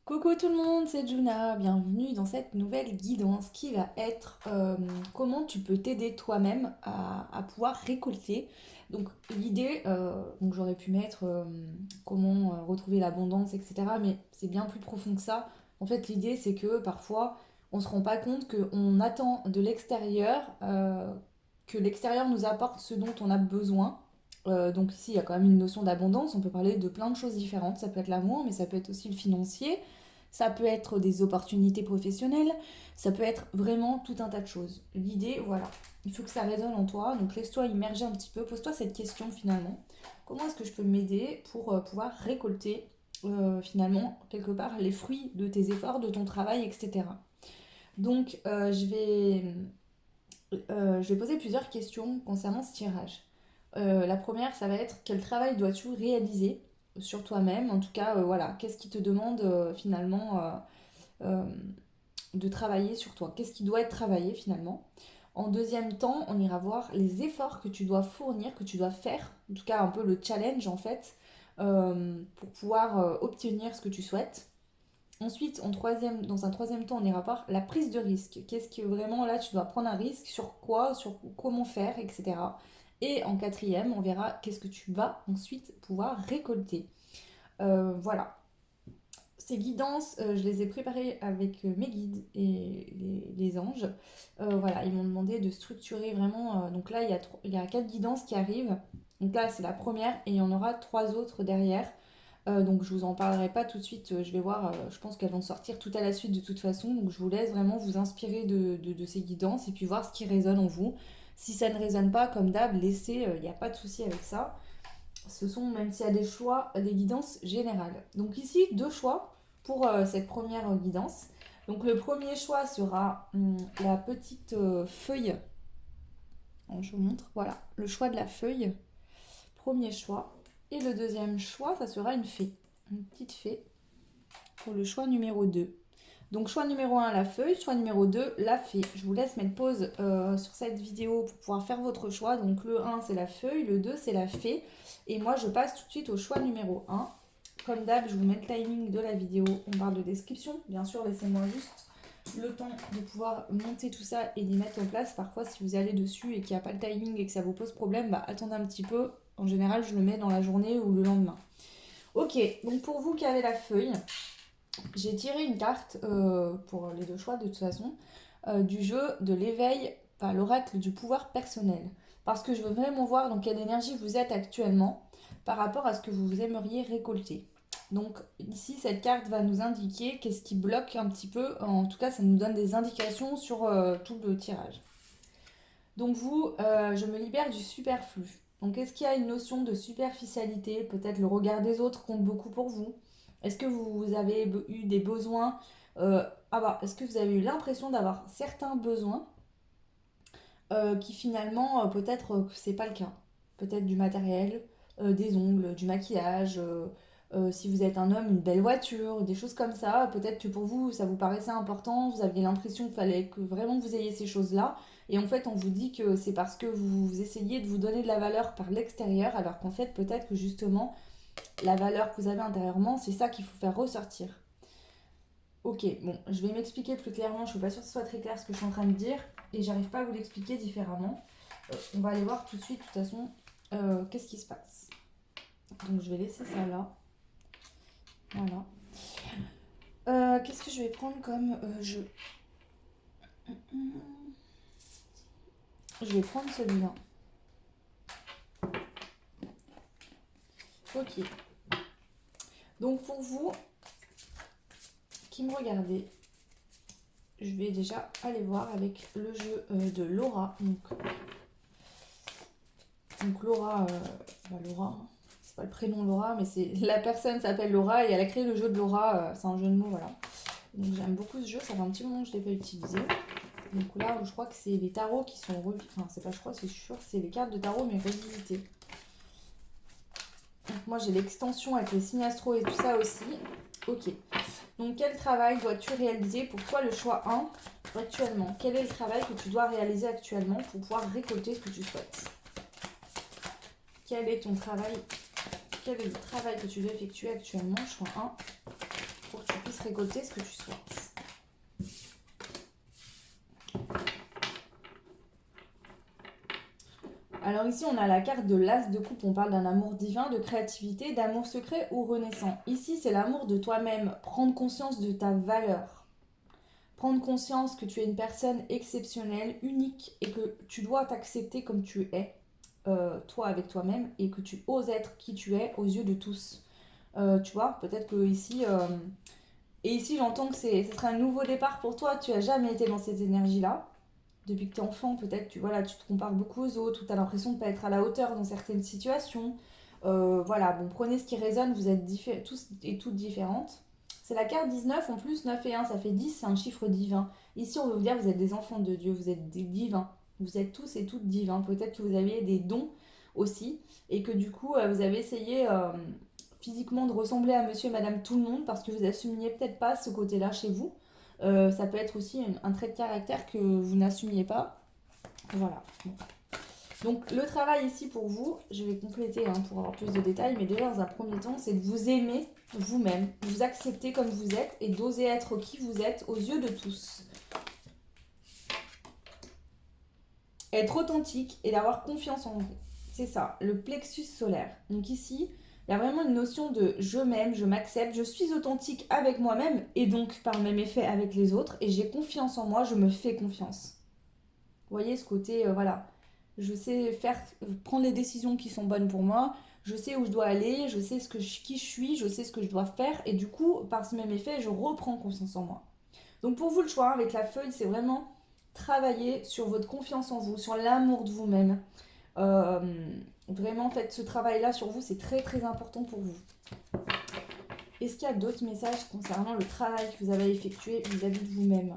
Coucou tout le monde, c'est Juna, bienvenue dans cette nouvelle guidance qui va être comment tu peux t'aider toi-même à pouvoir récolter. Donc l'idée, donc j'aurais pu mettre comment retrouver l'abondance, etc. Mais c'est bien plus profond que ça. En fait l'idée c'est que parfois on se rend pas compte qu'on attend de l'extérieur, que l'extérieur nous apporte ce dont on a besoin. Donc ici il y a quand même une notion d'abondance, on peut parler de plein de choses différentes, ça peut être l'amour mais ça peut être aussi le financier. Ça peut être des opportunités professionnelles, ça peut être vraiment tout un tas de choses. L'idée, voilà, il faut que ça résonne en toi, donc laisse-toi immerger un petit peu, pose-toi cette question finalement. Comment est-ce que je peux m'aider pour pouvoir récolter finalement quelque part les fruits de tes efforts, de ton travail, etc. Donc je vais poser plusieurs questions concernant ce tirage. La première, ça va être quel travail dois-tu réaliser sur toi-même. En tout cas, voilà, qu'est-ce qui te demande finalement euh, de travailler sur toi. Qu'est-ce qui doit être travaillé finalement? En deuxième temps, on ira voir les efforts que tu dois fournir, que tu dois faire, en tout cas un peu le challenge en fait, pour pouvoir obtenir ce que tu souhaites. Ensuite, dans un troisième temps, on ira voir la prise de risque. Qu'est-ce que vraiment là tu dois prendre un risque, sur quoi, sur comment faire, etc. Et en quatrième, on verra qu'est-ce que tu vas ensuite pouvoir récolter. Voilà, ces guidances, je les ai préparées avec mes guides et les anges. Voilà, ils m'ont demandé de structurer vraiment. Donc là, il y a 4 guidances qui arrivent. Donc là, c'est la première et il y en aura 3 autres derrière. Donc je vous en parlerai pas tout de suite. Je vais voir, je pense qu'elles vont sortir tout à la suite de toute façon. Donc je vous laisse vraiment vous inspirer de ces guidances et puis voir ce qui résonne en vous. Si ça ne résonne pas, comme d'hab, laissez, il n'y a pas de souci avec ça. Ce sont, même s'il y a des choix, des guidances générales. Donc ici, 2 choix pour cette première guidance. Donc le premier choix sera la petite feuille. Alors, je vous montre, voilà, le choix de la feuille, premier choix. Et le deuxième choix, ça sera une fée, une petite fée pour le choix numéro 2. Donc choix numéro 1, la feuille, choix numéro 2, la fée. Je vous laisse mettre pause sur cette vidéo pour pouvoir faire votre choix. Donc le 1, c'est la feuille, le 2, c'est la fée. Et moi, je passe tout de suite au choix numéro 1. Comme d'hab, je vous mets le timing de la vidéo en barre de description. Bien sûr, laissez-moi juste le temps de pouvoir monter tout ça et d'y mettre en place. Parfois, si vous allez dessus et qu'il n'y a pas le timing et que ça vous pose problème, bah attendez un petit peu. En général, je le mets dans la journée ou le lendemain. Ok, donc pour vous qui avez la feuille, j'ai tiré une carte pour les 2 choix de toute façon du jeu de l'éveil, enfin l'oracle du pouvoir personnel. Parce que je veux vraiment voir dans quelle énergie vous êtes actuellement par rapport à ce que vous aimeriez récolter. Donc ici, cette carte va nous indiquer qu'est-ce qui bloque un petit peu. En tout cas, ça nous donne des indications sur tout le tirage. Donc vous, je me libère du superflu. Donc est-ce qu'il y a une notion de superficialité? Peut-être le regard des autres compte beaucoup pour vous. Est-ce que vous avez eu des besoins est-ce que vous avez eu l'impression d'avoir certains besoins qui finalement peut-être que c'est pas le cas? Peut-être du matériel, des ongles, du maquillage, si vous êtes un homme, une belle voiture, des choses comme ça. Peut-être que pour vous, ça vous paraissait important, vous aviez l'impression qu'il fallait que vraiment vous ayez ces choses-là. Et en fait, on vous dit que c'est parce que vous essayez de vous donner de la valeur par l'extérieur, alors qu'en fait, peut-être que justement, la valeur que vous avez intérieurement, c'est ça qu'il faut faire ressortir. Ok, bon, je vais m'expliquer plus clairement. Je suis pas sûre que ce soit très clair ce que je suis en train de dire et j'arrive pas à vous l'expliquer différemment. On va aller voir tout de suite, de toute façon, qu'est-ce qui se passe. Donc je vais laisser ça là. Voilà. Qu'est-ce que je vais prendre comme jeu? Je vais prendre celui-là. Ok. Donc pour vous qui me regardez, je vais déjà aller voir avec le jeu de Laura. Donc Laura, Laura, hein. C'est pas le prénom Laura, mais c'est la personne s'appelle Laura et elle a créé le jeu de Laura. C'est un jeu de mots, voilà. Donc j'aime beaucoup ce jeu, ça fait un petit moment que je ne l'ai pas utilisé. Donc là, je crois que c'est les tarots qui sont enfin, c'est pas je crois, c'est sûr, c'est les cartes de tarot mais revisitées. Donc moi j'ai l'extension avec les signes astro et tout ça aussi. Ok. Donc quel travail dois-tu réaliser pour toi le choix 1 actuellement? Quel est le travail que tu dois réaliser actuellement pour pouvoir récolter ce que tu souhaites? Quel est ton travail? Quel est le travail que tu dois effectuer actuellement? Choix 1. pour que tu puisses récolter ce que tu souhaites. Alors ici, on a la carte de l'As de coupe. On parle d'un amour divin, de créativité, d'amour secret ou renaissant. Ici, c'est l'amour de toi-même. Prendre conscience de ta valeur. Prendre conscience que tu es une personne exceptionnelle, unique, et que tu dois t'accepter comme tu es, toi avec toi-même, et que tu oses être qui tu es aux yeux de tous. Tu vois, peut-être que ici... et ici, j'entends que ce sera un nouveau départ pour toi. Tu n'as jamais été dans cette énergie-là. Depuis que tu es enfant, peut-être, voilà, tu te compares beaucoup aux autres, ou tu as l'impression de ne pas être à la hauteur dans certaines situations. Voilà, bon, prenez ce qui résonne, vous êtes tous et toutes différentes. C'est la carte 19, en plus 9 et 1, ça fait 10, c'est un chiffre divin. Ici, on veut vous dire, vous êtes des enfants de Dieu, vous êtes des divins. Vous êtes tous et toutes divins. Peut-être que vous avez des dons aussi, et que du coup, vous avez essayé physiquement de ressembler à monsieur et madame tout le monde, parce que vous assumiez peut-être pas ce côté-là chez vous. Ça peut être aussi un trait de caractère que vous n'assumiez pas. Voilà. Bon. Donc le travail ici pour vous, je vais compléter pour avoir plus de détails, mais déjà dans un premier temps, c'est de vous aimer vous-même, vous accepter comme vous êtes et d'oser être qui vous êtes aux yeux de tous. Être authentique et d'avoir confiance en vous. C'est ça, le plexus solaire. Donc ici, il y a vraiment une notion de je m'aime, je m'accepte, je suis authentique avec moi-même et donc par le même effet avec les autres et j'ai confiance en moi, je me fais confiance. Vous voyez ce côté, voilà, je sais prendre les décisions qui sont bonnes pour moi, je sais où je dois aller, je sais qui je suis, je sais ce que je dois faire et du coup, par ce même effet, je reprends confiance en moi. Donc pour vous, le choix avec la feuille, c'est vraiment travailler sur votre confiance en vous, sur l'amour de vous-même. Euh, Vraiment, faites ce travail-là sur vous, c'est très très important pour vous. Est-ce qu'il y a d'autres messages concernant le travail que vous avez effectué vis-à-vis de vous-même?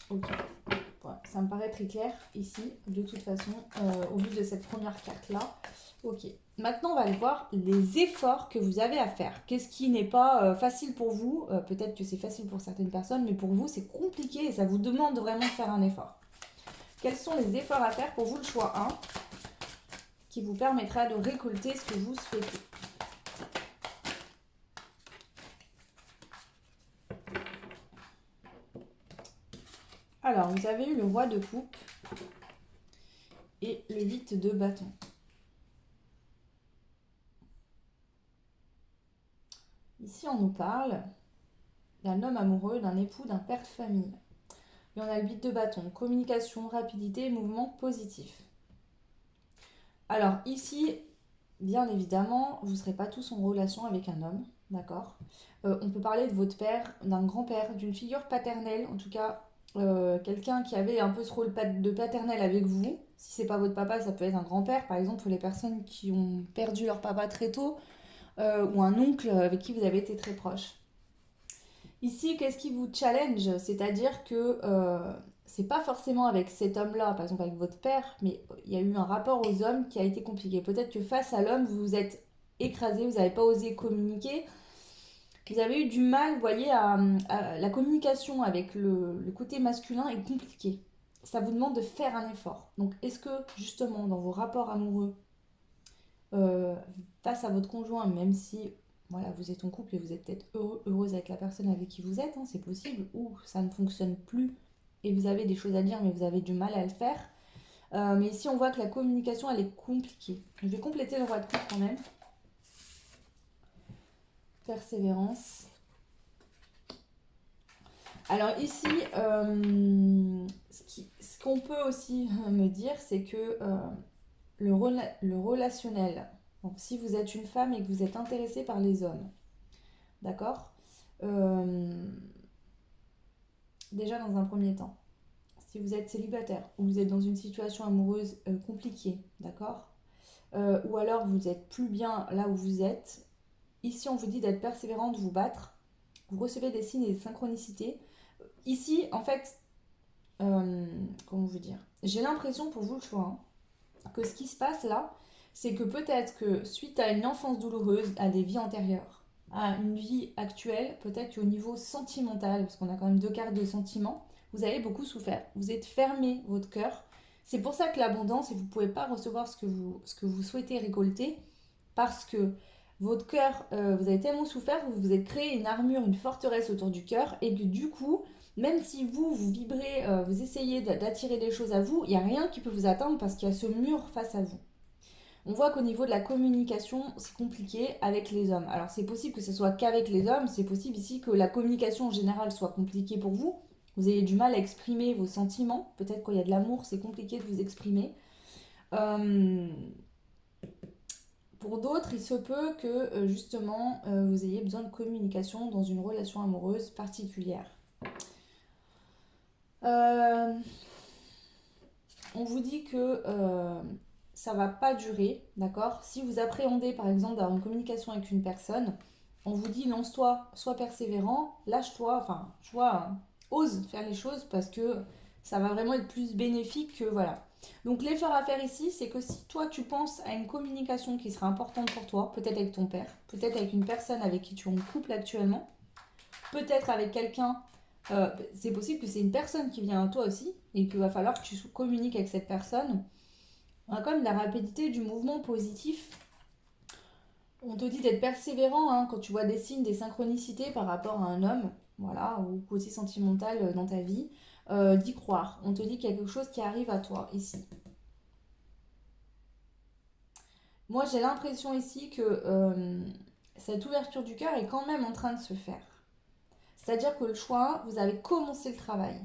Ok, voilà, ça me paraît très clair ici, de toute façon, au vu de cette première carte-là. Ok, maintenant on va aller voir les efforts que vous avez à faire. Qu'est-ce qui n'est pas facile pour vous? Peut-être que c'est facile pour certaines personnes, mais pour vous c'est compliqué et ça vous demande vraiment de faire un effort. Quels sont les efforts à faire pour vous, le choix 1, qui vous permettra de récolter ce que vous souhaitez? Alors, vous avez eu le roi de coupe et le 8 de bâton. Ici, on nous parle d'un homme amoureux, d'un époux, d'un père de famille. Et on a le 8 de bâton, communication, rapidité et mouvement positif. Alors ici, bien évidemment, vous ne serez pas tous en relation avec un homme, d'accord? On peut parler de votre père, d'un grand-père, d'une figure paternelle, en tout cas quelqu'un qui avait un peu ce rôle de paternel avec vous. Si c'est pas votre papa, ça peut être un grand-père, par exemple pour les personnes qui ont perdu leur papa très tôt, ou un oncle avec qui vous avez été très proche. Ici, qu'est-ce qui vous challenge? C'est-à-dire que c'est pas forcément avec cet homme-là, par exemple avec votre père, mais il y a eu un rapport aux hommes qui a été compliqué. Peut-être que face à l'homme, vous vous êtes écrasé, vous n'avez pas osé communiquer. Vous avez eu du mal, vous voyez, la communication avec le côté masculin est compliquée. Ça vous demande de faire un effort. Donc, est-ce que justement, dans vos rapports amoureux, euh, face à votre conjoint, même si voilà, vous êtes en couple et vous êtes peut-être heureuse avec la personne avec qui vous êtes, c'est possible, ou ça ne fonctionne plus et vous avez des choses à dire mais vous avez du mal à le faire. Mais ici on voit que la communication elle est compliquée. Je vais compléter le roi de coupe quand même. Persévérance. Alors ici, ce qu'on peut aussi me dire, c'est que le relationnel, donc, si vous êtes une femme et que vous êtes intéressée par les hommes, d'accord? Déjà dans un premier temps, si vous êtes célibataire ou vous êtes dans une situation amoureuse compliquée, d'accord? Ou alors vous êtes plus bien là où vous êtes, ici on vous dit d'être persévérant, de vous battre, vous recevez des signes et des synchronicités. Ici, en fait, comment vous dire? J'ai l'impression pour vous le choix, que ce qui se passe là, c'est que peut-être que suite à une enfance douloureuse, à des vies antérieures, à une vie actuelle, peut-être qu'au niveau sentimental, parce qu'on a quand même deux cartes de sentiments, vous avez beaucoup souffert, vous êtes fermé votre cœur. C'est pour ça que l'abondance, et vous ne pouvez pas recevoir ce que vous souhaitez récolter, parce que Votre cœur, vous avez tellement souffert que vous vous êtes créé une armure, une forteresse autour du cœur et que du coup, même si vous vibrez, vous essayez d'attirer des choses à vous, il n'y a rien qui peut vous atteindre parce qu'il y a ce mur face à vous. On voit qu'au niveau de la communication, c'est compliqué avec les hommes. Alors c'est possible que ce soit qu'avec les hommes, c'est possible ici que la communication en général soit compliquée pour vous. Vous ayez du mal à exprimer vos sentiments. Peut-être qu'il y a de l'amour, c'est compliqué de vous exprimer. Euh, pour d'autres, il se peut que justement vous ayez besoin de communication dans une relation amoureuse particulière. Euh, on vous dit que ça va pas durer, d'accord? Si vous appréhendez par exemple d'avoir une communication avec une personne, on vous dit lance-toi, sois persévérant, lâche-toi, enfin, tu vois, ose faire les choses parce que ça va vraiment être plus bénéfique que voilà. Donc l'effort à faire ici, c'est que si toi tu penses à une communication qui sera importante pour toi, peut-être avec ton père, peut-être avec une personne avec qui tu es en couple actuellement, peut-être avec quelqu'un, c'est possible que c'est une personne qui vient à toi aussi et qu'il va falloir que tu communiques avec cette personne. On a quand même la rapidité du mouvement positif. On te dit d'être persévérant hein, quand tu vois des signes, des synchronicités par rapport à un homme, voilà, ou côté sentimental dans ta vie, d'y croire. On te dit qu'il y a quelque chose qui arrive à toi ici. Moi, j'ai l'impression ici que cette ouverture du cœur est quand même en train de se faire. C'est-à-dire que le choix, vous avez commencé le travail.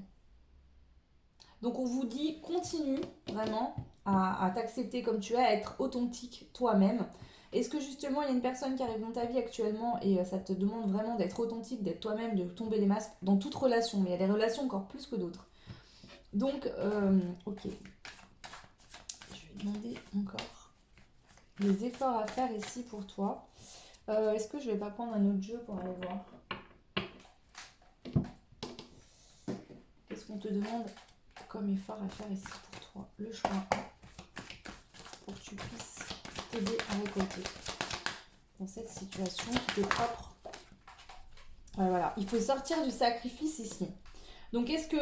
Donc on vous dit, continue vraiment à t'accepter comme tu es, à être authentique toi-même. Est-ce que justement il y a une personne qui arrive dans ta vie actuellement et ça te demande vraiment d'être authentique, d'être toi-même, de tomber les masques dans toute relation, mais il y a des relations encore plus que d'autres. Donc, ok, je vais demander encore les efforts à faire ici pour toi. Est-ce que je vais pas prendre un autre jeu pour aller voir? Qu'est-ce qu'on te demande comme effort à faire ici pour toi? Le choix pour que tu puisses t'aider à récolter dans cette situation qui t'est propre. Ouais, voilà, il faut sortir du sacrifice ici. Donc est-ce que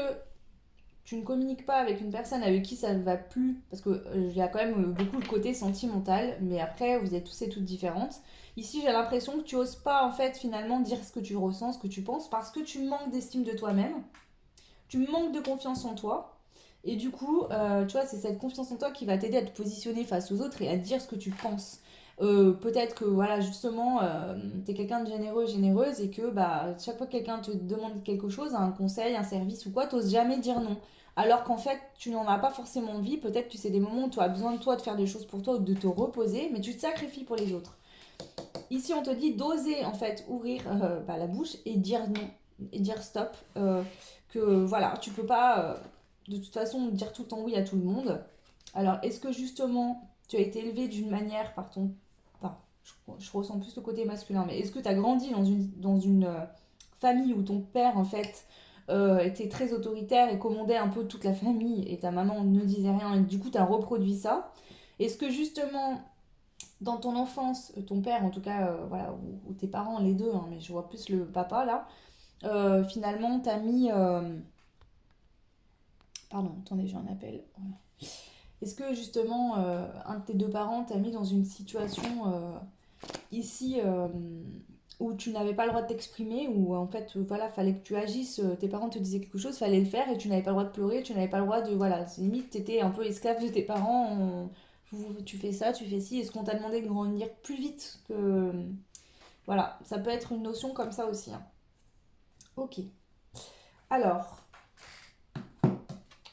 tu ne communiques pas avec une personne avec qui ça ne va plus, parce qu'il y a quand même beaucoup le côté sentimental, mais après vous êtes tous et toutes différentes. Ici j'ai l'impression que tu oses pas en fait finalement dire ce que tu ressens, ce que tu penses, parce que tu manques d'estime de toi-même, tu manques de confiance en toi, et du coup, tu vois, c'est cette confiance en toi qui va t'aider à te positionner face aux autres et à dire ce que tu penses. Peut-être que voilà justement t'es quelqu'un de généreux généreuse et que bah chaque fois que quelqu'un te demande quelque chose, un conseil, un service ou quoi, t'oses jamais dire non, alors qu'en fait tu n'en as pas forcément envie. Peut-être que c'est des moments où tu as besoin de toi de faire des choses pour toi ou de te reposer, mais tu te sacrifies pour les autres. Ici on te dit d'oser en fait ouvrir bah, la bouche et dire non et dire stop, que voilà tu peux pas de toute façon dire tout le temps oui à tout le monde. Alors est-ce que justement tu as été élevé d'une manière par ton enfin, je ressens plus le côté masculin, mais est-ce que tu as grandi dans une famille où ton père, en fait, était très autoritaire et commandait un peu toute la famille et ta maman ne disait rien et du coup, tu as reproduit ça? Est-ce que justement, dans ton enfance, ton père, en tout cas, voilà, ou tes parents, les deux, hein, mais je vois plus le papa là, finalement, t'as mis. Pardon, attendez, j'ai un appel. Voilà. Est-ce que justement, un de tes deux parents t'a mis dans une situation ici où tu n'avais pas le droit de t'exprimer, où en fait voilà fallait que tu agisses, tes parents te disaient quelque chose, fallait le faire et tu n'avais pas le droit de pleurer, tu n'avais pas le droit de voilà, limite t'étais un peu esclave de tes parents, tu fais ça, tu fais ci, est-ce qu'on t'a demandé de grandir plus vite que voilà, ça peut être une notion comme ça aussi hein. Ok, alors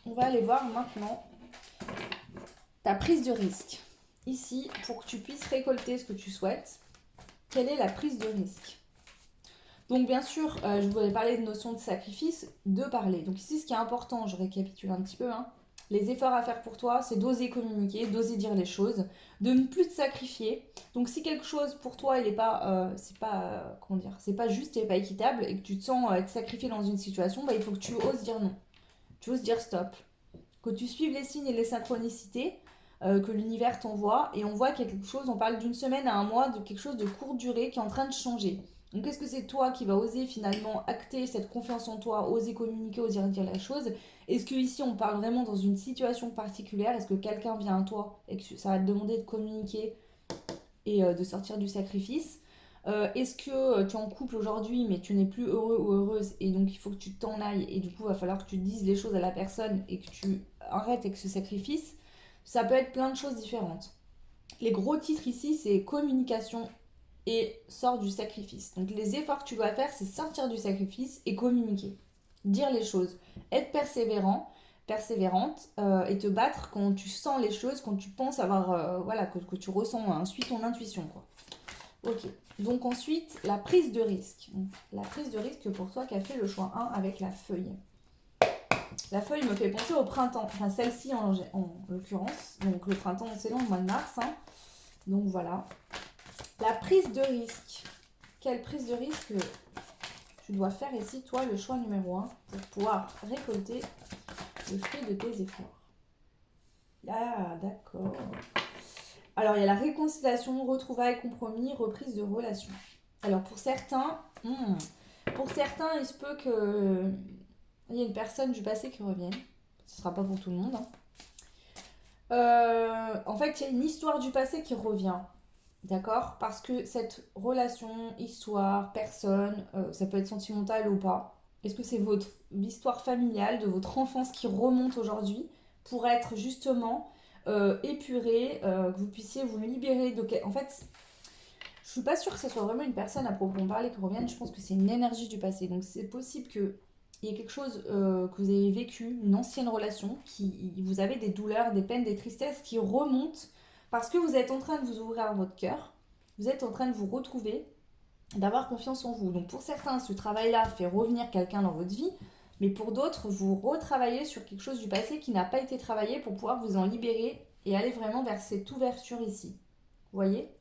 on va aller voir maintenant ta prise de risque ici pour que tu puisses récolter ce que tu souhaites. Quelle est la prise de risque? Donc bien sûr, je voulais parler de notion de sacrifice, de parler. Donc ici, ce qui est important, je récapitule un petit peu, hein, les efforts à faire pour toi, c'est d'oser communiquer, d'oser dire les choses, de ne plus te sacrifier. Donc si quelque chose pour toi, il est pas, c'est pas, comment dire, c'est pas juste, et pas équitable, et que tu te sens être sacrifié dans une situation, bah, il faut que tu oses dire non, tu oses dire stop, que tu suives les signes et les synchronicités que l'univers t'envoie, et on voit qu'il y a quelque chose, on parle d'une semaine à un mois, de quelque chose de courte durée qui est en train de changer. Donc est-ce que c'est toi qui vas oser finalement acter cette confiance en toi, oser communiquer, oser dire la chose? Est-ce que ici on parle vraiment dans une situation particulière? Est-ce que quelqu'un vient à toi et que ça va te demander de communiquer et de sortir du sacrifice. Est-ce que tu es en couple aujourd'hui mais tu n'es plus heureux ou heureuse et donc il faut que tu t'en ailles et du coup il va falloir que tu dises les choses à la personne et que tu arrêtes avec ce sacrifice. Ça peut être plein de choses différentes. Les gros titres ici c'est communication et sort du sacrifice. Donc les efforts que tu dois faire c'est sortir du sacrifice et communiquer. Dire les choses. Être persévérant, persévérante et te battre quand tu sens les choses, quand tu penses avoir, voilà, que tu ressens, hein, suis ton intuition quoi. Ok, donc ensuite, la prise de risque. Donc, la prise de risque pour toi qui a fait le choix 1 avec la feuille. La feuille me fait penser au printemps, enfin celle-ci en l'occurrence. Donc le printemps, c'est long, le mois de mars. Hein. Donc voilà. La prise de risque. Quelle prise de risque tu dois faire ici, toi, le choix numéro 1 pour pouvoir récolter le fruit de tes efforts. Ah, d'accord. Alors, il y a la réconciliation, retrouvailles, compromis, reprise de relation. Alors, pour certains, il se peut que il y ait une personne du passé qui revienne. Ce ne sera pas pour tout le monde. Hein. En fait, il y a une histoire du passé qui revient. D'accord? Parce que cette relation, histoire, personne, ça peut être sentimental ou pas. Est-ce que c'est votre histoire familiale, de votre enfance qui remonte aujourd'hui pour être justement épurée, que vous puissiez vous libérer de... En fait, je suis pas sûre que ce soit vraiment une personne à proprement parler qui revienne. Je pense que c'est une énergie du passé. Donc c'est possible que il y ait quelque chose que vous avez vécu, une ancienne relation, qui vous avez des douleurs, des peines, des tristesses qui remontent parce que vous êtes en train de vous ouvrir votre cœur, vous êtes en train de vous retrouver, d'avoir confiance en vous. Donc pour certains, ce travail-là fait revenir quelqu'un dans votre vie, mais pour d'autres, vous retravaillez sur quelque chose du passé qui n'a pas été travaillé pour pouvoir vous en libérer et aller vraiment vers cette ouverture ici. Vous voyez ?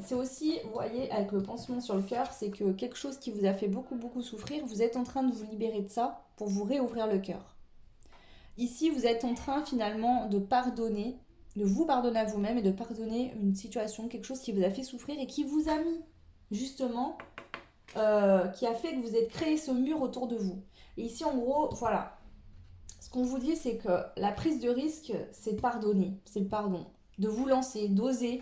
C'est aussi, vous voyez, avec le pansement sur le cœur, c'est que quelque chose qui vous a fait beaucoup, beaucoup souffrir, vous êtes en train de vous libérer de ça pour vous réouvrir le cœur. Ici, vous êtes en train finalement de pardonner, de vous pardonner à vous-même et de pardonner une situation, quelque chose qui vous a fait souffrir et qui vous a mis, justement, qui a fait que vous êtes créé ce mur autour de vous. Et ici, en gros, voilà. Ce qu'on vous dit, c'est que la prise de risque, c'est pardonner, c'est le pardon. De vous lancer, d'oser,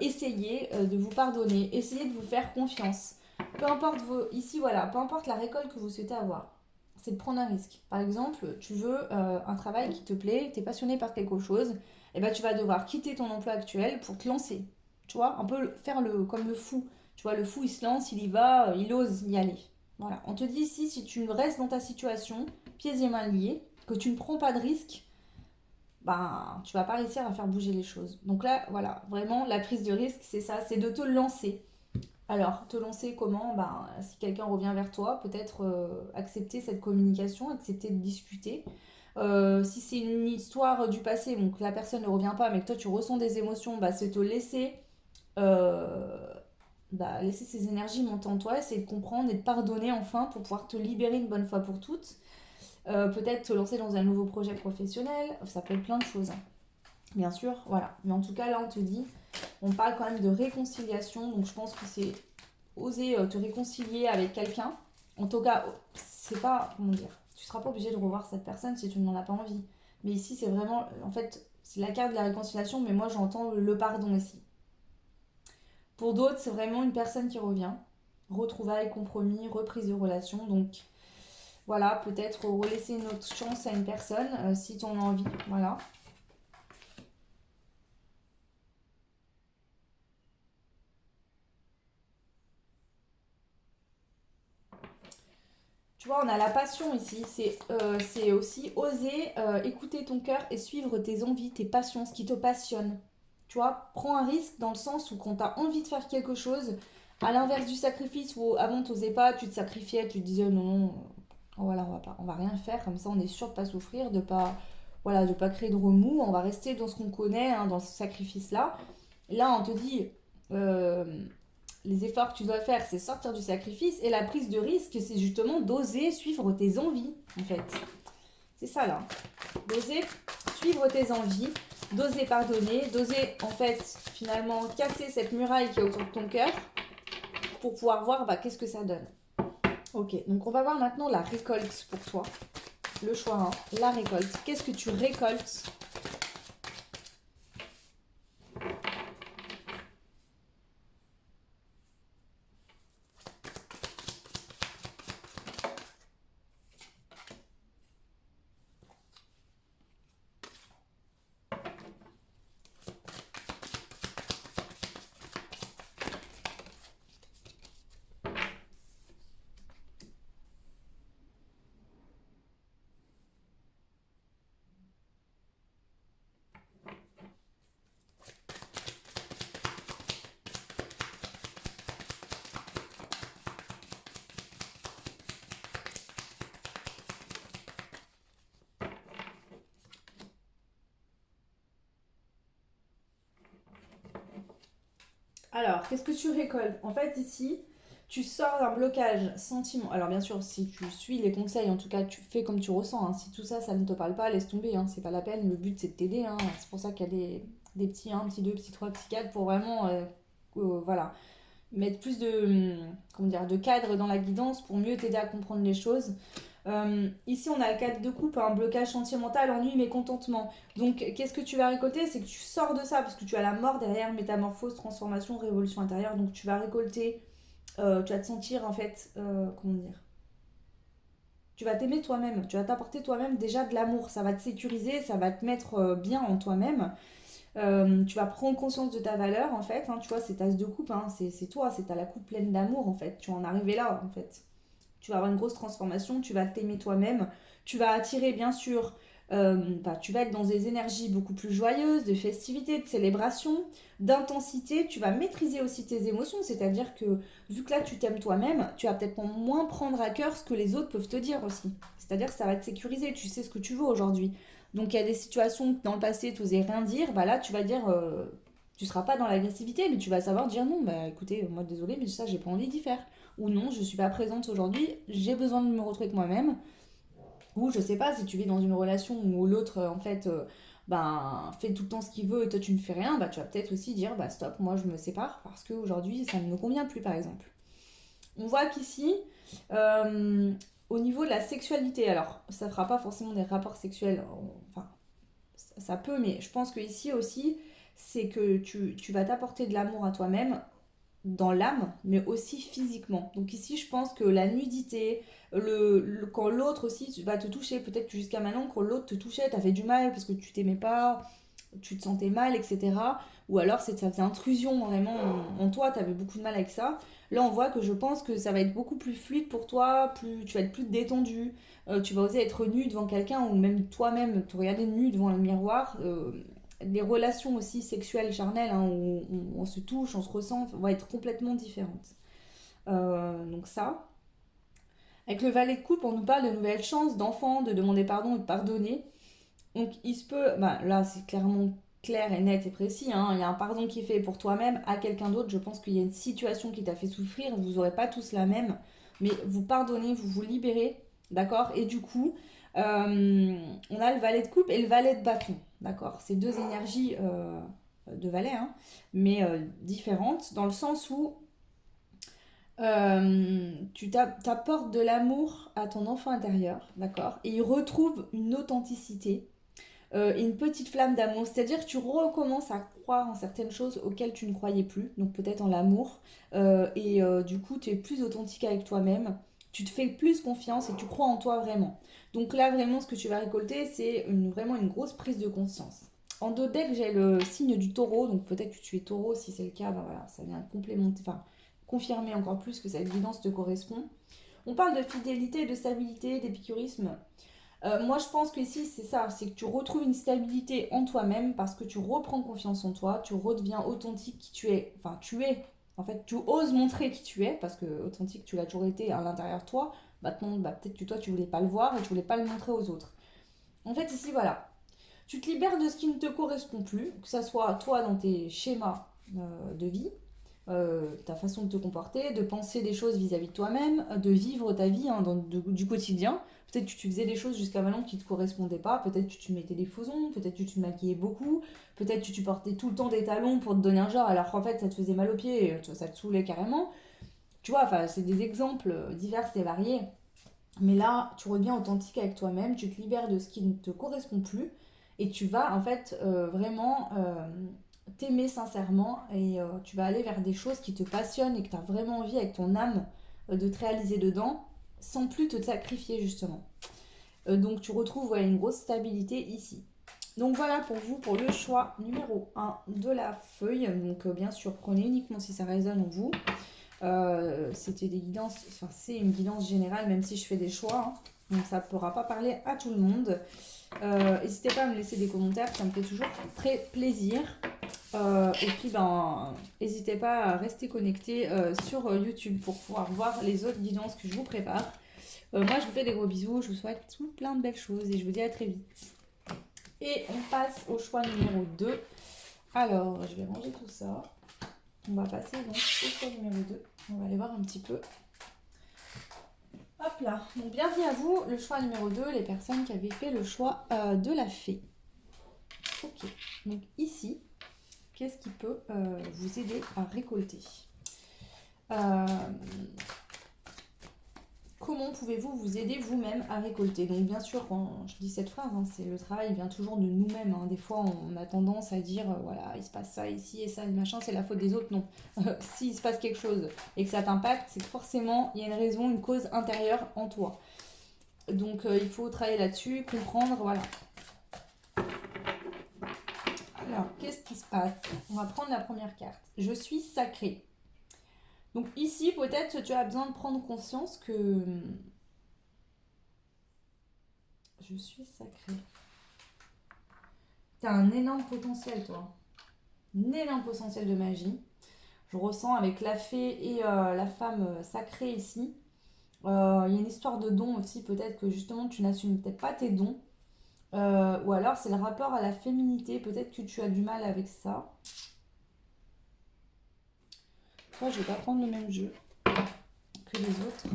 essayer de vous pardonner, essayer de vous faire confiance. Peu importe ici, voilà, peu importe la récolte que vous souhaitez avoir, c'est de prendre un risque. Par exemple, tu veux un travail qui te plaît, tu es passionné par quelque chose, et ben tu vas devoir quitter ton emploi actuel pour te lancer. Tu vois, un peu faire comme le fou. Tu vois, le fou, il se lance, il y va, il ose y aller. Voilà, on te dit ici, si tu restes dans ta situation, pieds et mains liés, que tu ne prends pas de risque, ben, tu vas pas réussir à faire bouger les choses. Donc là, voilà, vraiment, la prise de risque, c'est ça, c'est de te lancer. Alors, te lancer comment? Ben, si quelqu'un revient vers toi, peut-être accepter cette communication, accepter de discuter. Si c'est une histoire du passé, donc la personne ne revient pas, mais que toi tu ressens des émotions, bah, c'est te laisser, euh, laisser ces énergies monter en toi, essayer de comprendre et de pardonner enfin pour pouvoir te libérer une bonne fois pour toutes. Peut-être te lancer dans un nouveau projet professionnel, ça peut être plein de choses. Hein. Bien sûr, voilà. Mais en tout cas, là, on te dit, on parle quand même de réconciliation, donc je pense que c'est oser te réconcilier avec quelqu'un. En tout cas, c'est pas, comment dire, tu seras pas obligé de revoir cette personne si tu n'en as pas envie. Mais ici, c'est vraiment, en fait, c'est la carte de la réconciliation, mais moi, j'entends le pardon ici. Pour d'autres, c'est vraiment une personne qui revient. Retrouvailles, compromis, reprise de relation, donc voilà, peut-être relaisser une autre chance à une personne si tu en as envie. Voilà. Tu vois, on a la passion ici. C'est aussi oser écouter ton cœur et suivre tes envies, tes passions, ce qui te passionne. Tu vois, prends un risque dans le sens où quand tu as envie de faire quelque chose, à l'inverse du sacrifice où avant tu n'osais pas, tu te sacrifiais, tu te disais non, non, voilà, on va rien faire, comme ça on est sûr de pas souffrir, de pas, voilà, de pas créer de remous, on va rester dans ce qu'on connaît, hein, dans ce sacrifice-là. Là, on te dit, euh, les efforts que tu dois faire, c'est sortir du sacrifice, et la prise de risque, c'est justement d'oser suivre tes envies, en fait. C'est ça, là. D'oser suivre tes envies, d'oser pardonner, d'oser, en fait, finalement, casser cette muraille qui est autour de ton cœur, pour pouvoir voir, bah, qu'est-ce que ça donne. Ok, donc on va voir maintenant la récolte pour toi. Le choix 1, la récolte. Qu'est-ce que tu récoltes? Alors, qu'est-ce que tu récoltes? En fait, ici, tu sors d'un blocage sentiment. Alors, bien sûr, si tu suis les conseils, en tout cas, tu fais comme tu ressens, hein. Si tout ça, ça ne te parle pas, laisse tomber, hein. C'est pas la peine. Le but, c'est de t'aider, hein. C'est pour ça qu'il y a des petits 1, petit 2, petit 3, petit 4 pour vraiment, voilà, mettre plus de, comment dire, de cadre dans la guidance pour mieux t'aider à comprendre les choses. Ici, on a le cadre de coupe, un blocage sentimental, ennui, mécontentement. Donc, qu'est-ce que tu vas récolter? C'est que tu sors de ça, parce que tu as la mort derrière, métamorphose, transformation, révolution intérieure. Donc, tu vas récolter, tu vas te sentir, en fait, comment dire? Tu vas t'aimer toi-même, tu vas t'apporter toi-même déjà de l'amour. Ça va te sécuriser, ça va te mettre bien en toi-même. Tu vas prendre conscience de ta valeur, en fait, hein. Tu vois, c'est tasse de coupe, hein. C'est toi, c'est à la coupe pleine d'amour, en fait. Tu vas en arriver là, en fait. Tu vas avoir une grosse transformation, tu vas t'aimer toi-même, tu vas attirer bien sûr, tu vas être dans des énergies beaucoup plus joyeuses, de festivité, de célébration, d'intensité, tu vas maîtriser aussi tes émotions, c'est-à-dire que vu que là tu t'aimes toi-même, tu vas peut-être moins prendre à cœur ce que les autres peuvent te dire aussi. C'est-à-dire que ça va te sécuriser, tu sais ce que tu veux aujourd'hui. Donc il y a des situations que dans le passé tu n'osais rien dire, bah là tu vas dire, tu seras pas dans l'agressivité, mais tu vas savoir dire non, bah écoutez, moi désolé, mais ça j'ai pas envie d'y faire. Ou non, je suis pas présente aujourd'hui, j'ai besoin de me retrouver avec moi-même. Ou je sais pas, si tu vis dans une relation où l'autre en fait fait tout le temps ce qu'il veut et toi tu ne fais rien, bah tu vas peut-être aussi dire bah stop, moi je me sépare parce qu'aujourd'hui ça ne me convient plus par exemple. On voit qu'ici, euh, au niveau de la sexualité, alors ça fera pas forcément des rapports sexuels, enfin ça peut, mais je pense que ici aussi, c'est que tu vas t'apporter de l'amour à toi-même dans l'âme, mais aussi physiquement. Donc ici, je pense que la nudité, quand l'autre aussi va te toucher, peut-être que jusqu'à maintenant, quand l'autre te touchait, t'as fait du mal parce que tu t'aimais pas, tu te sentais mal, etc. Ou alors ça faisait intrusion vraiment en toi, t'avais beaucoup de mal avec ça. Là, on voit que je pense que ça va être beaucoup plus fluide pour toi, tu vas être plus détendu, tu vas oser être nu devant quelqu'un ou même toi-même te regarder nu devant le miroir. Les relations aussi sexuelles, charnelles, hein, où on se touche, on se ressent, vont être complètement différentes. Donc ça. Avec le valet de coupe, on nous parle de nouvelles chances, d'enfants, de demander pardon et de pardonner. Donc il se peut, bah, là c'est clairement clair et net et précis, hein. Il y a un pardon qui est fait pour toi-même à quelqu'un d'autre. Je pense qu'il y a une situation qui t'a fait souffrir, vous n'aurez pas tous la même, mais vous pardonnez, vous vous libérez, d'accord? Et du coup, on a le valet de coupe et le valet de bâton, d'accord? C'est deux énergies de valet, hein, mais différentes, dans le sens où tu t'apportes de l'amour à ton enfant intérieur, d'accord? Et il retrouve une authenticité et une petite flamme d'amour. C'est-à-dire que tu recommences à croire en certaines choses auxquelles tu ne croyais plus, donc peut-être en l'amour, du coup tu es plus authentique avec toi-même, tu te fais plus confiance et tu crois en toi vraiment. Donc là vraiment ce que tu vas récolter c'est vraiment une grosse prise de conscience. En dos deck j'ai le signe du taureau, donc peut-être que tu es taureau, si c'est le cas, ben voilà, ça vient complémenter, enfin confirmer encore plus que cette guidance te correspond. On parle de fidélité, de stabilité, d'épicurisme. Moi, je pense que ici, c'est ça, c'est que tu retrouves une stabilité en toi-même parce que tu reprends confiance en toi, tu redeviens authentique qui tu es. Enfin, tu es. En fait, tu oses montrer qui tu es parce que authentique, tu l'as toujours été à l'intérieur de toi. Maintenant, bah, peut-être que toi, tu voulais pas le voir et tu voulais pas le montrer aux autres. En fait, ici, voilà. Tu te libères de ce qui ne te correspond plus, que ça soit toi dans tes schémas de vie, ta façon de te comporter, de penser des choses vis-à-vis de toi-même, de vivre ta vie, hein, du quotidien. Peut-être que tu faisais des choses jusqu'à maintenant qui ne te correspondaient pas, peut-être que tu mettais des faux ongles, peut-être que tu te maquillais beaucoup, peut-être que tu portais tout le temps des talons pour te donner un genre alors qu'en fait ça te faisait mal aux pieds, ça te saoulait carrément. Tu vois, enfin c'est des exemples divers et variés. Mais là, tu redeviens authentique avec toi-même, tu te libères de ce qui ne te correspond plus et tu vas en fait vraiment t'aimer sincèrement et tu vas aller vers des choses qui te passionnent et que tu as vraiment envie avec ton âme de te réaliser dedans sans plus te sacrifier justement. Donc tu retrouves une grosse stabilité ici. Donc voilà pour vous pour le choix numéro 1 de la feuille. Donc bien sûr prenez uniquement si ça résonne en vous. C'était des guidances, enfin c'est une guidance générale même si je fais des choix, hein. Donc ça ne pourra pas parler à tout le monde. N'hésitez pas à me laisser des commentaires, ça me fait toujours très plaisir. Et puis n'hésitez pas à rester connecté sur YouTube pour pouvoir voir les autres guidances que je vous prépare. Moi je vous fais des gros bisous, je vous souhaite tout plein de belles choses et je vous dis à très vite. Et on passe au choix numéro 2. Alors je vais ranger tout ça. On va passer donc au choix numéro 2. On va aller voir un petit peu. Hop là. Donc bienvenue à vous, le choix numéro 2, les personnes qui avaient fait le choix de la fée. Ok. Donc ici, qu'est-ce qui peut vous aider à récolter? Comment pouvez-vous vous aider vous-même à récolter? Donc bien sûr, quand je dis cette phrase, hein, c'est le travail vient toujours de nous-mêmes. Hein. Des fois, on a tendance à dire, voilà, il se passe ça ici et ça, et machin, c'est la faute des autres. Non. S'il se passe quelque chose et que ça t'impacte, c'est que forcément, il y a une raison, une cause intérieure en toi. Donc il faut travailler là-dessus, comprendre, voilà. Alors, qu'est-ce qui se passe? On va prendre la première carte. Je suis sacrée. Donc ici, peut-être tu as besoin de prendre conscience que je suis sacrée. Tu as un énorme potentiel, toi. Un énorme potentiel de magie. Je ressens avec la fée et la femme sacrée ici. Il y a une histoire de dons aussi, peut-être que justement tu n'assumes peut-être pas tes dons. Ou alors c'est le rapport à la féminité, peut-être que tu as du mal avec ça. Toi, je vais pas prendre le même jeu que les autres.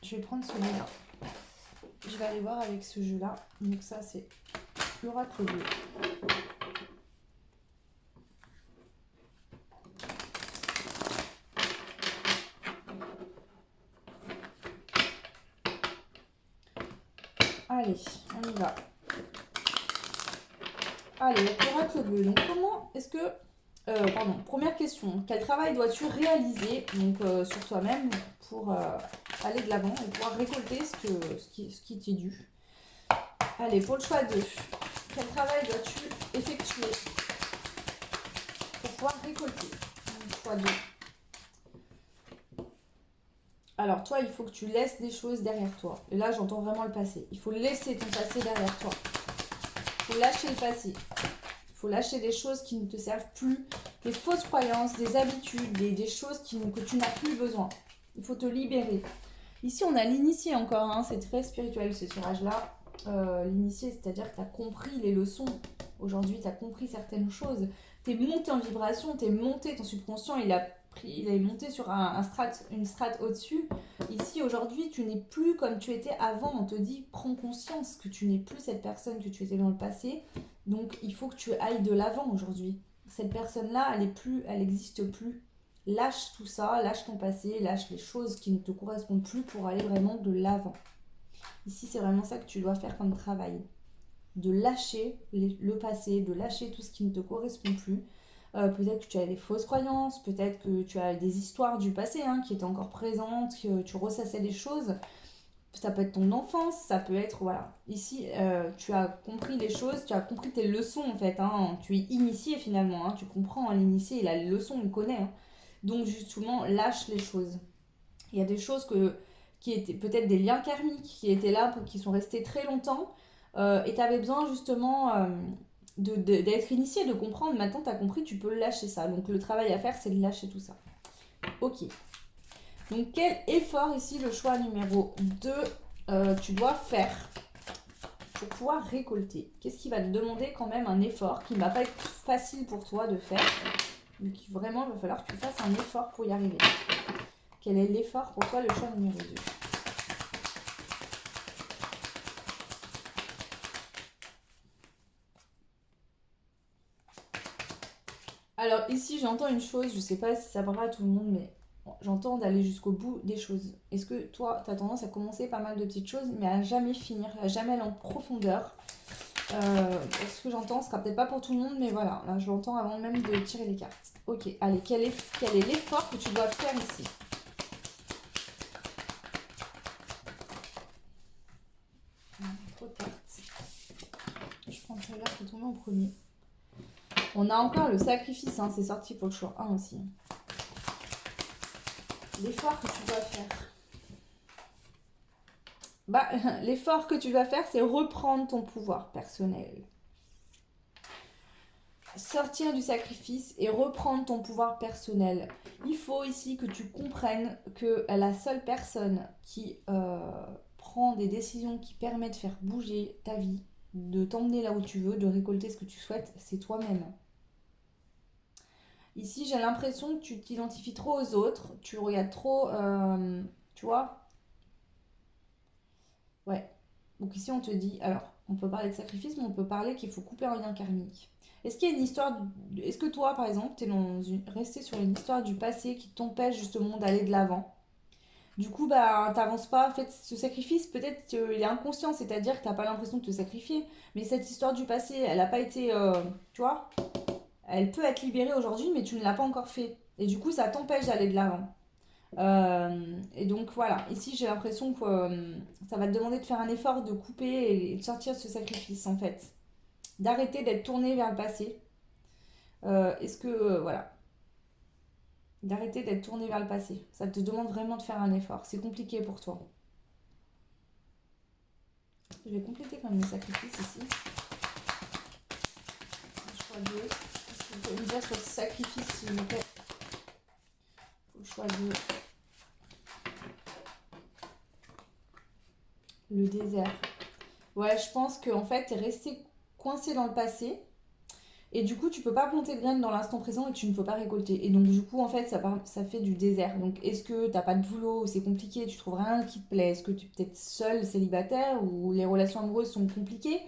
Je vais prendre celui-là. Je vais aller voir avec ce jeu-là. Donc ça, c'est l'oracle bleu. Allez, on y va. Allez, l'oracle bleu. Donc comment est-ce que... pardon, première question. Quel travail dois-tu réaliser donc, sur toi-même pour aller de l'avant et pouvoir récolter ce qui t'est dû? Allez, pour le choix 2. Quel travail dois-tu effectuer pour pouvoir récolter? Le choix 2. Alors toi, il faut que tu laisses des choses derrière toi. Et là, j'entends vraiment le passé. Il faut laisser ton passé derrière toi. Il faut lâcher le passé. Il faut lâcher des choses qui ne te servent plus, des fausses croyances, des habitudes, des choses que tu n'as plus besoin. Il faut te libérer. Ici, on a l'initié encore, hein, c'est très spirituel ce tirage-là. L'initié, c'est-à-dire que tu as compris les leçons. Aujourd'hui, tu as compris certaines choses. Tu es monté en vibration, tu es monté, ton subconscient, il est monté sur une strate au-dessus. Ici, aujourd'hui, tu n'es plus comme tu étais avant. On te dit, prends conscience que tu n'es plus cette personne que tu étais dans le passé. Donc, il faut que tu ailles de l'avant aujourd'hui. Cette personne-là, elle n'existe plus. Lâche tout ça, lâche ton passé, lâche les choses qui ne te correspondent plus pour aller vraiment de l'avant. Ici, c'est vraiment ça que tu dois faire comme travail. De lâcher le passé, de lâcher tout ce qui ne te correspond plus. Peut-être que tu as des fausses croyances, peut-être que tu as des histoires du passé qui étaient encore présentes, que tu ressassais des choses. Ça peut être ton enfance, ça peut être, voilà. Ici, tu as compris les choses, tu as compris tes leçons en fait. Tu es initié finalement, tu comprends, l'initié, il a les leçons, il connaît. Donc justement, lâche les choses. Il y a des choses qui étaient peut-être des liens karmiques qui étaient là, qui sont restés très longtemps. Et tu avais besoin justement d'être initié, de comprendre. Maintenant, tu as compris, tu peux lâcher ça. Donc le travail à faire, c'est de lâcher tout ça. Ok. Donc quel effort ici, le choix numéro 2, tu dois faire pour pouvoir récolter? Qu'est-ce qui va te demander quand même un effort qui ne va pas être facile pour toi de faire? Donc vraiment, il va falloir que tu fasses un effort pour y arriver. Quel est l'effort pour toi, le choix numéro 2? Alors ici, j'entends une chose, je ne sais pas si ça parlera à tout le monde, mais j'entends d'aller jusqu'au bout des choses. Est-ce que toi, tu as tendance à commencer pas mal de petites choses, mais à jamais finir, à jamais aller en profondeur? Ce que j'entends, ce sera peut-être pas pour tout le monde, mais voilà, là je l'entends avant même de tirer les cartes. Ok, allez, quel est l'effort que tu dois faire ici? Trop de cartes. Je prends celle-là qui est tombée en premier. On a encore le sacrifice, c'est sorti pour le choix 1 aussi. L'effort que tu dois faire. L'effort que tu vas faire, c'est reprendre ton pouvoir personnel. Sortir du sacrifice et reprendre ton pouvoir personnel. Il faut ici que tu comprennes que la seule personne qui prend des décisions qui permettent de faire bouger ta vie, de t'emmener là où tu veux, de récolter ce que tu souhaites, c'est toi-même. Ici, j'ai l'impression que tu t'identifies trop aux autres, tu regardes trop, tu vois? Ouais. Donc ici, on te dit, alors, on peut parler de sacrifice, mais on peut parler qu'il faut couper un lien karmique. Est-ce qu'il y a une histoire, est-ce que toi, par exemple, t'es resté sur une histoire du passé qui t'empêche justement d'aller de l'avant? Du coup, bah, t'avances pas. En fait, ce sacrifice, peut-être qu'il est inconscient, c'est-à-dire que t'as pas l'impression de te sacrifier. Mais cette histoire du passé, elle a pas été, tu vois, elle peut être libérée aujourd'hui, mais tu ne l'as pas encore fait. Et du coup, ça t'empêche d'aller de l'avant. Et donc voilà, ici j'ai l'impression que ça va te demander de faire un effort de couper et de sortir de ce sacrifice en fait. D'arrêter d'être tourné vers le passé. Est-ce que, voilà, d'arrêter d'être tourné vers le passé. Ça te demande vraiment de faire un effort. C'est compliqué pour toi. Je vais compléter quand même le sacrifice ici. Choix 2. Est-ce que vous pouvez me dire sur le sacrifice s'il vous plaît? Le choix 2. Le désert. Ouais, je pense qu'en fait, t'es resté coincé dans le passé. Et du coup, tu peux pas planter de graines dans l'instant présent et tu ne peux pas récolter. Et donc, du coup, en fait, ça fait du désert. Donc, est-ce que t'as pas de boulot, c'est compliqué, tu trouves rien qui te plaît? Est-ce que tu es peut-être seul, célibataire, ou les relations amoureuses sont compliquées?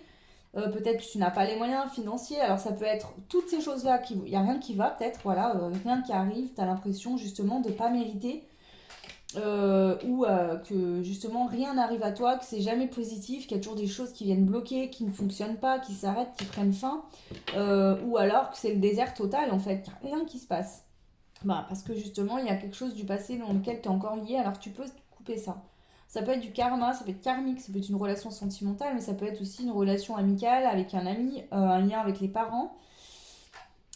Peut-être que tu n'as pas les moyens financiers. Alors, ça peut être toutes ces choses-là. Il n'y a rien qui va, peut-être, voilà, rien qui arrive. Tu as l'impression, justement, de pas mériter ou que justement rien n'arrive à toi, que c'est jamais positif, qu'il y a toujours des choses qui viennent bloquer, qui ne fonctionnent pas, qui s'arrêtent, qui prennent fin, ou alors que c'est le désert total en fait, qu'il n'y a rien qui se passe. Bah, parce que justement il y a quelque chose du passé dans lequel tu es encore lié, alors tu peux couper ça. Ça peut être du karma, ça peut être karmique, ça peut être une relation sentimentale, mais ça peut être aussi une relation amicale avec un ami, un lien avec les parents.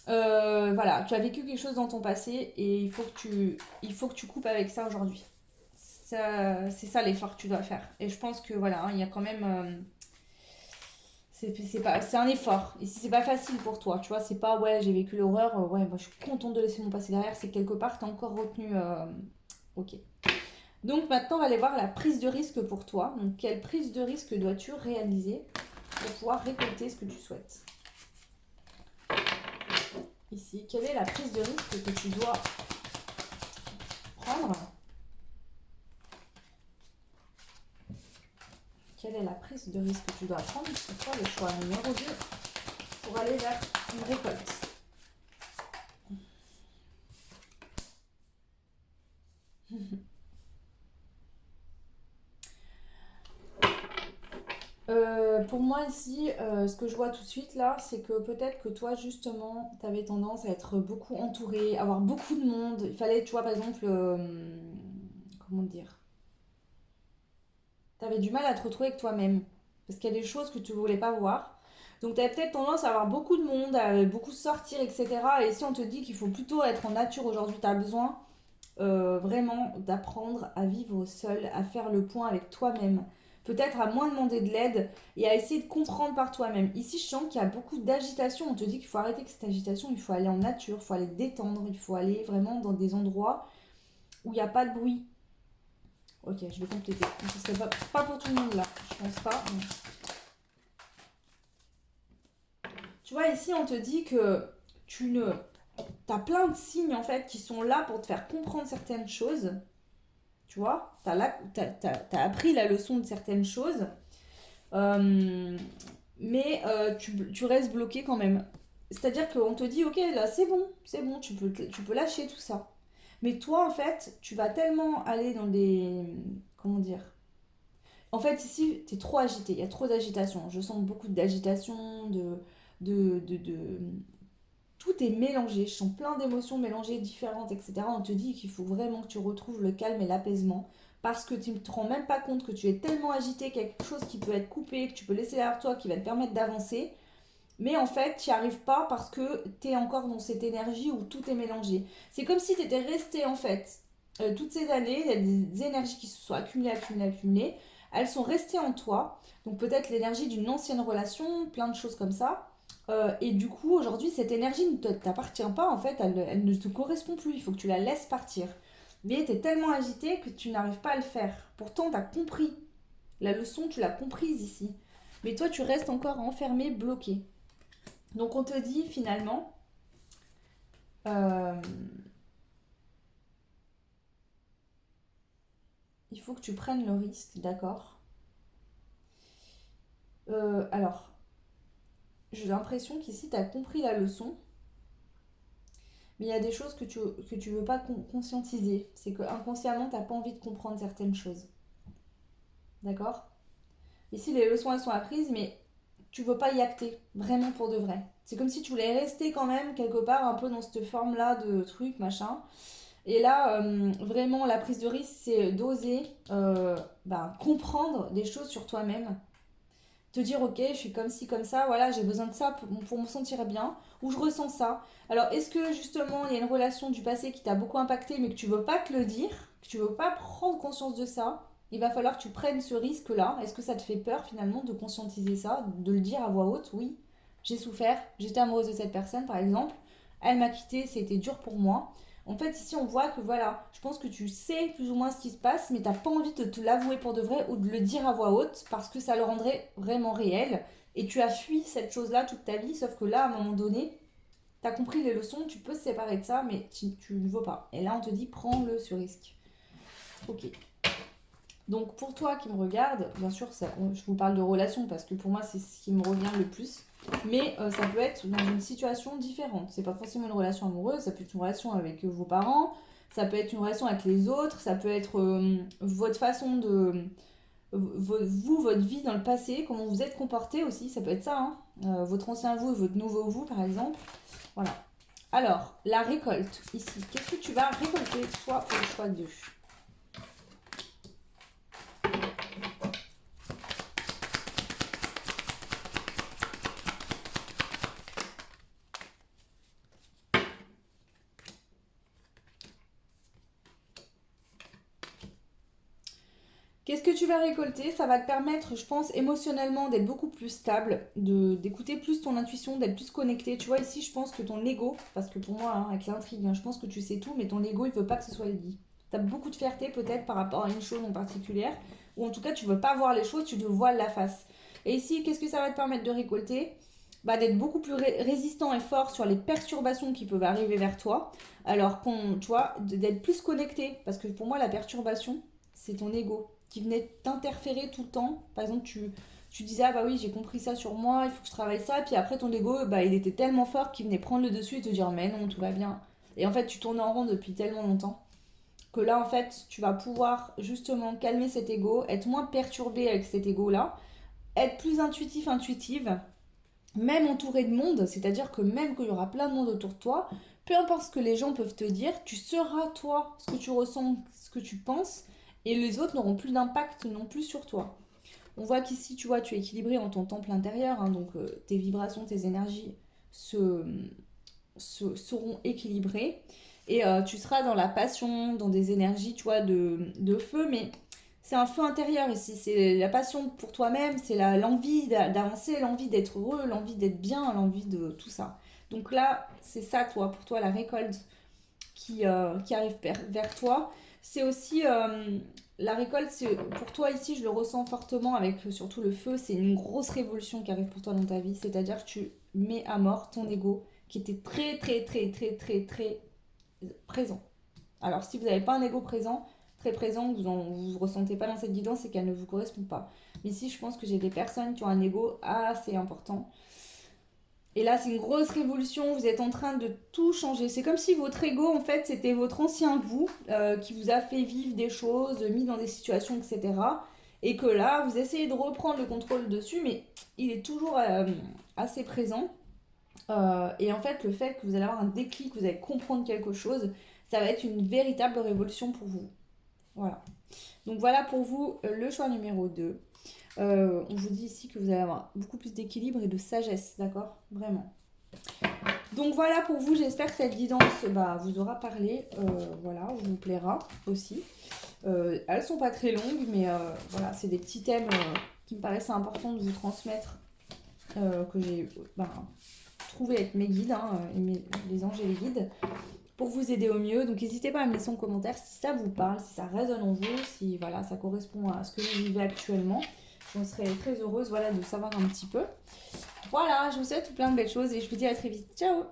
Voilà, tu as vécu quelque chose dans ton passé et il faut que tu coupes avec ça aujourd'hui. C'est ça l'effort que tu dois faire. Et je pense que voilà, hein, il y a quand même. C'est un effort. Et si c'est pas facile pour toi, tu vois, c'est pas ouais, j'ai vécu l'horreur, ouais, moi je suis contente de laisser mon passé derrière, c'est que quelque part, t'as encore retenu. Ok. Donc maintenant, on va aller voir la prise de risque pour toi. Donc, quelle prise de risque dois-tu réaliser pour pouvoir récolter ce que tu souhaites? Ici, quelle est la prise de risque que tu dois prendre? Quelle est la prise de risque que tu dois prendre? C'est quoi le choix numéro 2 pour aller vers une récolte? Pour moi ici, ce que je vois tout de suite là, c'est que peut-être que toi justement, tu avais tendance à être beaucoup entouré, avoir beaucoup de monde. Il fallait, tu vois, par exemple, comment dire, tu avais du mal à te retrouver avec toi-même. Parce qu'il y a des choses que tu voulais pas voir. Donc tu avais peut-être tendance à avoir beaucoup de monde, à beaucoup sortir, etc. Et si on te dit qu'il faut plutôt être en nature aujourd'hui, tu as besoin vraiment d'apprendre à vivre seul, à faire le point avec toi-même. Peut-être à moins demander de l'aide et à essayer de comprendre par toi-même. Ici, je sens qu'il y a beaucoup d'agitation. On te dit qu'il faut arrêter cette agitation, il faut aller en nature, il faut aller détendre, il faut aller vraiment dans des endroits où il n'y a pas de bruit. Ok, je vais compléter. Ce serait pas pour tout le monde là, je pense pas. Tu vois, ici, on te dit que tu ne... T'as plein de signes en fait qui sont là pour te faire comprendre certaines choses. Tu vois, t'as appris la leçon de certaines choses, euh, mais tu restes bloqué quand même. C'est-à-dire qu'on te dit, ok, là c'est bon, tu peux lâcher tout ça. Mais toi, en fait, tu vas tellement aller dans des... Comment dire? En fait, ici, t'es trop agité, il y a trop d'agitation. Je sens beaucoup d'agitation, de... Tout est mélangé, je sens plein d'émotions mélangées, différentes, etc. On te dit qu'il faut vraiment que tu retrouves le calme et l'apaisement parce que tu ne te rends même pas compte que tu es tellement agité qu'il y a quelque chose qui peut être coupé, que tu peux laisser derrière toi, qui va te permettre d'avancer. Mais en fait, tu n'y arrives pas parce que tu es encore dans cette énergie où tout est mélangé. C'est comme si tu étais resté en fait toutes ces années, il y a des énergies qui se sont accumulées, accumulées, accumulées. Elles sont restées en toi. Donc peut-être l'énergie d'une ancienne relation, plein de choses comme ça. Et du coup, aujourd'hui, cette énergie ne t'appartient pas, en fait, elle ne te correspond plus, il faut que tu la laisses partir. Mais tu es tellement agité que tu n'arrives pas à le faire. Pourtant, tu as compris. La leçon, tu l'as comprise ici. Mais toi, tu restes encore enfermé, bloqué. Donc on te dit finalement, Euh, il faut que tu prennes le risque, d'accord. Alors, j'ai l'impression qu'ici, tu as compris la leçon, mais il y a des choses que tu veux pas conscientiser. C'est que inconsciemment, tu n'as pas envie de comprendre certaines choses, d'accord. Ici, les leçons, elles sont apprises, mais tu veux pas y acter, vraiment pour de vrai. C'est comme si tu voulais rester quand même quelque part un peu dans cette forme-là de truc, machin. Et là, vraiment, la prise de risque, c'est d'oser comprendre des choses sur toi-même. Te dire, ok, je suis comme ci, comme ça, voilà, j'ai besoin de ça pour me sentir bien, ou je ressens ça. Alors, est-ce que justement, il y a une relation du passé qui t'a beaucoup impacté, mais que tu veux pas te le dire, que tu veux pas prendre conscience de ça? Il va falloir que tu prennes ce risque-là. Est-ce que ça te fait peur finalement de conscientiser ça, de le dire à voix haute? Oui, j'ai souffert, j'étais amoureuse de cette personne par exemple, elle m'a quitté, c'était dur pour moi. En fait, ici, on voit que voilà, je pense que tu sais plus ou moins ce qui se passe, mais t'as pas envie de te l'avouer pour de vrai ou de le dire à voix haute parce que ça le rendrait vraiment réel. Et tu as fui cette chose-là toute ta vie, sauf que là, à un moment donné, t'as compris les leçons, tu peux te séparer de ça, mais tu ne veux pas. Et là, on te dit, prends-le ce risque. Ok. Donc, pour toi qui me regarde, bien sûr, je vous parle de relation parce que pour moi, c'est ce qui me revient le plus. Mais ça peut être dans une situation différente. C'est pas forcément une relation amoureuse, ça peut être une relation avec vos parents, ça peut être une relation avec les autres, ça peut être votre façon de. Vous, votre vie dans le passé, comment vous êtes comporté aussi, ça peut être ça, hein. Votre ancien vous et votre nouveau vous, par exemple. Voilà. Alors, la récolte, ici. Qu'est-ce que tu vas récolter, toi, pour le choix 2? Qu'est-ce que tu vas récolter? Ça va te permettre, je pense, émotionnellement d'être beaucoup plus stable, d'écouter plus ton intuition, d'être plus connecté. Tu vois, ici, je pense que ton ego, parce que pour moi, hein, avec l'intrigue, hein, je pense que tu sais tout, mais ton ego, il veut pas que ce soit dit. Tu as beaucoup de fierté peut-être par rapport à une chose en particulier, ou en tout cas, tu veux pas voir les choses, tu te voiles la face. Et ici, qu'est-ce que ça va te permettre de récolter? Bah, d'être beaucoup plus résistant et fort sur les perturbations qui peuvent arriver vers toi, alors tu vois, d'être plus connecté, parce que pour moi, la perturbation, c'est ton ego qui venait t'interférer tout le temps. Par exemple, tu disais, ah bah oui, j'ai compris ça sur moi, il faut que je travaille ça. Puis après, ton ego, bah, il était tellement fort qu'il venait prendre le dessus et te dire, mais non, tout va bien. Et en fait, tu tournes en rond depuis tellement longtemps que là, en fait, tu vas pouvoir justement calmer cet ego, être moins perturbé avec cet ego-là, être plus intuitif, intuitive, même entouré de monde, c'est-à-dire que même qu'il y aura plein de monde autour de toi, peu importe ce que les gens peuvent te dire, tu seras toi, ce que tu ressens, ce que tu penses, et les autres n'auront plus d'impact non plus sur toi. On voit qu'ici, tu vois, tu es équilibré en ton temple intérieur, hein, donc tes vibrations, tes énergies se, seront équilibrées, et tu seras dans la passion, dans des énergies, tu vois, de feu, mais c'est un feu intérieur ici, c'est la passion pour toi-même, c'est l'envie d'avancer, l'envie d'être heureux, l'envie d'être bien, l'envie de tout ça. Donc là, c'est ça, toi, pour toi, la récolte qui arrive vers toi. C'est aussi la récolte, pour toi ici, je le ressens fortement avec surtout le feu, c'est une grosse révolution qui arrive pour toi dans ta vie, c'est-à-dire que tu mets à mort ton ego qui était très très très très très très présent. Alors, si vous n'avez pas un ego présent, très présent, que vous ne ressentez pas dans cette guidance, c'est qu'elle ne vous correspond pas. Mais ici, je pense que j'ai des personnes qui ont un ego assez important. Et là, c'est une grosse révolution, vous êtes en train de tout changer. C'est comme si votre ego, en fait, c'était votre ancien vous qui vous a fait vivre des choses, mis dans des situations, etc. Et que là, vous essayez de reprendre le contrôle dessus, mais il est toujours assez présent. Et en fait, le fait que vous allez avoir un déclic, vous allez comprendre quelque chose, ça va être une véritable révolution pour vous. Voilà. Donc voilà pour vous le choix numéro 2. On vous dit ici que vous allez avoir beaucoup plus d'équilibre et de sagesse, d'accord? Vraiment. Donc voilà pour vous, j'espère que cette guidance vous aura parlé, voilà, vous plaira aussi. Elles sont pas très longues, mais voilà, c'est des petits thèmes qui me paraissaient importants de vous transmettre, que j'ai trouvé avec mes guides, hein, les anges et les guides, pour vous aider au mieux. Donc n'hésitez pas à me laisser en commentaire si ça vous parle, si ça résonne en vous, si voilà, ça correspond à ce que vous vivez actuellement. Je serais très heureuse, voilà, de savoir un petit peu. Voilà, je vous souhaite plein de belles choses et je vous dis à très vite. Ciao!